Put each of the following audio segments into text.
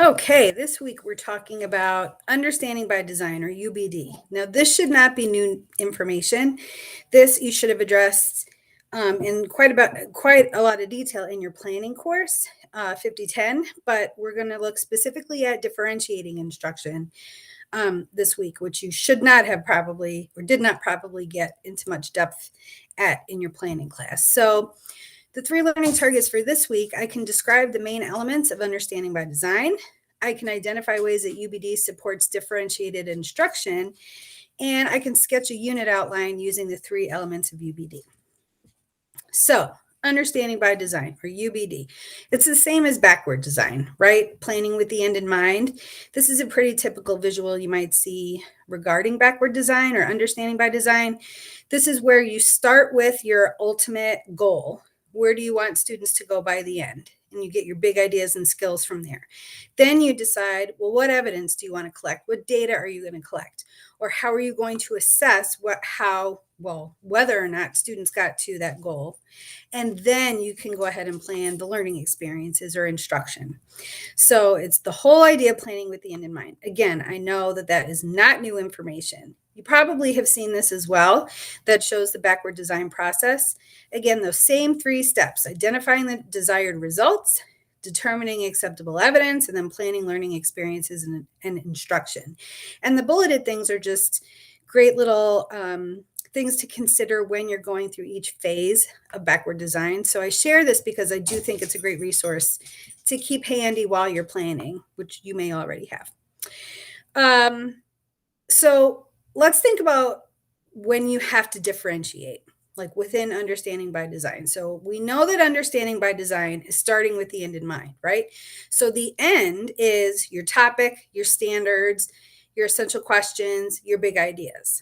Okay, this week we're talking about understanding by design, or UBD. Now, this should not be new information. This you should have addressed in quite a lot of detail in your planning course, 5010. But we're going to look specifically at differentiating instruction this week, which you should not have probably or did not probably get into much depth at in your planning class. So, the 3 learning targets for this week, I can describe the main elements of understanding by design. I can identify ways that UBD supports differentiated instruction, and I can sketch a unit outline using the 3 elements of UBD. So, understanding by design, or UBD. It's the same as backward design, right? Planning with the end in mind. This is a pretty typical visual you might see regarding backward design or understanding by design. This is where you start with your ultimate goal. Where do you want students to go by the end? And you get your big ideas and skills from there. Then you decide, well, what evidence do you want to collect? What data are you going to collect? Or how are you going to assess whether or not students got to that goal? And then you can go ahead and plan the learning experiences or instruction. So it's the whole idea of planning with the end in mind. Again, I know that that is not new information. You probably have seen this as well, that shows the backward design process. Again, those same 3 steps: identifying the desired results, determining acceptable evidence, and then planning learning experiences and instruction. And the bulleted things are just great little things to consider when you're going through each phase of backward design. So I share this because I do think it's a great resource to keep handy while you're planning, which you may already have. So let's think about when you have to differentiate, like within understanding by design. So we know that understanding by design is starting with the end in mind, right? So the end is your topic, your standards, your essential questions, your big ideas,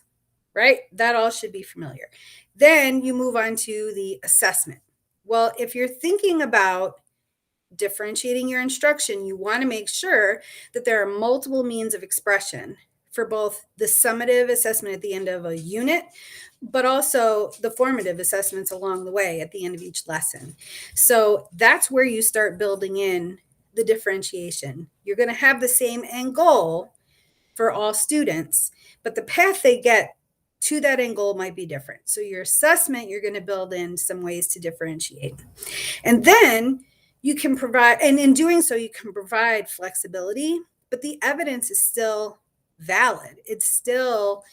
right? That all should be familiar. Then you move on to the assessment. Well, if you're thinking about differentiating your instruction, you want to make sure that there are multiple means of expression for both the summative assessment at the end of a unit, but also the formative assessments along the way at the end of each lesson. So that's where you start building in the differentiation. You're going to have the same end goal for all students, but the path they get to that end goal might be different. So your assessment, you're going to build in some ways to differentiate. And then you can provide, and in doing so, you can provide flexibility, but the evidence is still valid. It's still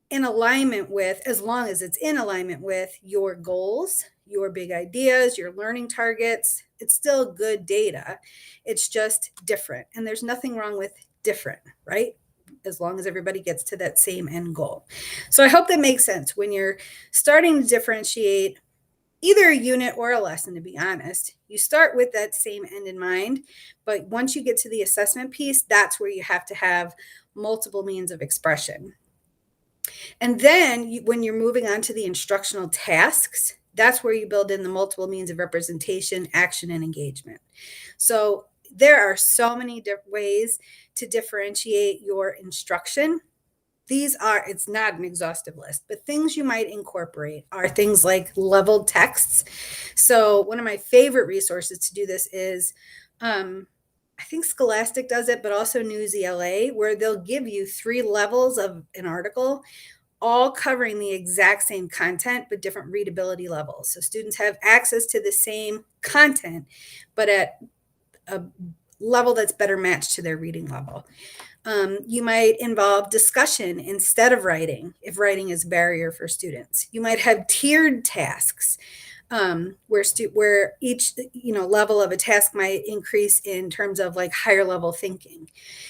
in alignment with, as long as it's in alignment with your goals, your big ideas, your learning targets. It's still good data. It's just different. And there's nothing wrong with different, right? As long as everybody gets to that same end goal. So I hope that makes sense when you're starting to differentiate either a unit or a lesson. To be honest, you start with that same end in mind, but once you get to the assessment piece, that's where you have to have multiple means of expression. And then when you're moving on to the instructional tasks, that's where you build in the multiple means of representation, action, and engagement. So there are so many different ways to differentiate your instruction. It's not an exhaustive list, but things you might incorporate are things like leveled texts. So one of my favorite resources to do this is, I think Scholastic does it, but also Newsy LA, where they'll give you 3 levels of an article, all covering the exact same content, but different readability levels. So students have access to the same content, but at a level that's better matched to their reading level. You might involve discussion instead of writing, if writing is a barrier for students. You might have tiered tasks, where each level of a task might increase in terms of like higher level thinking.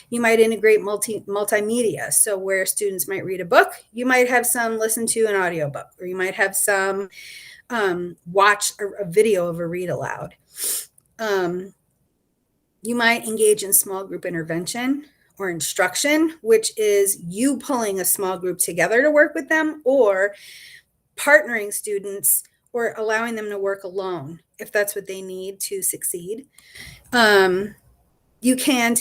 You might integrate multimedia, so where students might read a book, you might have some listen to an audiobook, or you might have some watch a video of a read aloud. You might engage in small group intervention or instruction, which is you pulling a small group together to work with them, or partnering students or allowing them to work alone if that's what they need to succeed. You can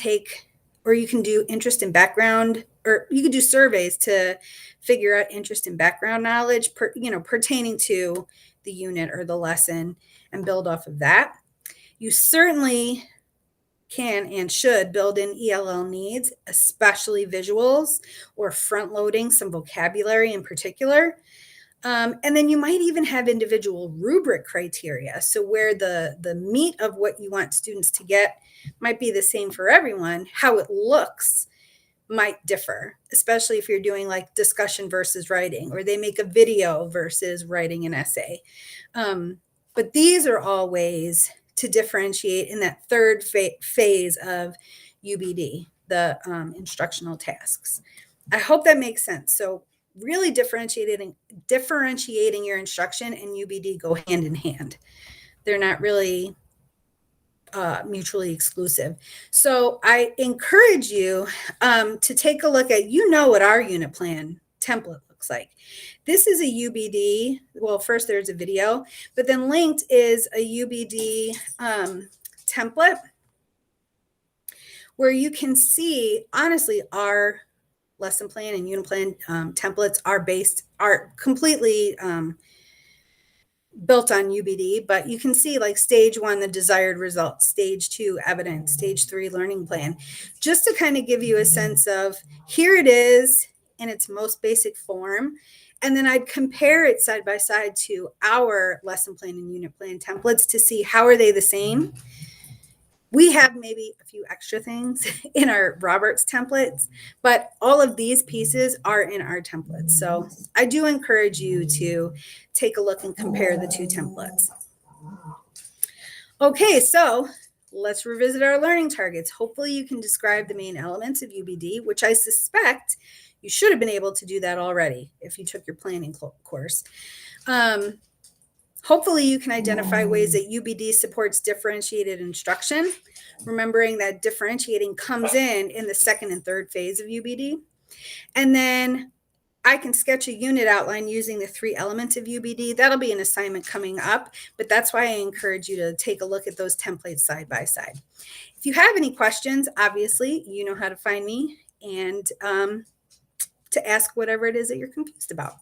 do interest in background, or you could do surveys to figure out interest in background knowledge pertaining to the unit or the lesson, and build off of that. You certainly can and should build in ELL needs, especially visuals or front loading some vocabulary in particular. And then you might even have individual rubric criteria. So where the meat of what you want students to get might be the same for everyone, how it looks might differ, especially if you're doing like discussion versus writing, or they make a video versus writing an essay. But these are all ways to differentiate in that third phase of UBD, the instructional tasks. I hope that makes sense. So really differentiating your instruction and UBD go hand in hand. They're not really mutually exclusive. So I encourage you to take a look at, what our unit plan template looks like. This is a UBD. Well, first there's a video, but then linked is a UBD template where you can see, honestly, our lesson plan and unit plan templates are completely built on UBD, but you can see like stage 1, the desired results, stage 2, evidence, stage 3, learning plan, just to kind of give you a sense of here it is in its most basic form. And then I'd compare it side by side to our lesson plan and unit plan templates to see how are they the same. We have maybe a few extra things in our Roberts templates, but all of these pieces are in our templates. So I do encourage you to take a look and compare the two templates. Okay, so let's revisit our learning targets. Hopefully you can describe the main elements of UBD, which I suspect you should have been able to do that already if you took your planning course. Hopefully you can identify ways that UBD supports differentiated instruction, remembering that differentiating comes in the second and third phase of UBD. And then I can sketch a unit outline using the 3 elements of UBD. That'll be an assignment coming up, but that's why I encourage you to take a look at those templates side by side. If you have any questions, obviously, you know how to find me and to ask whatever it is that you're confused about.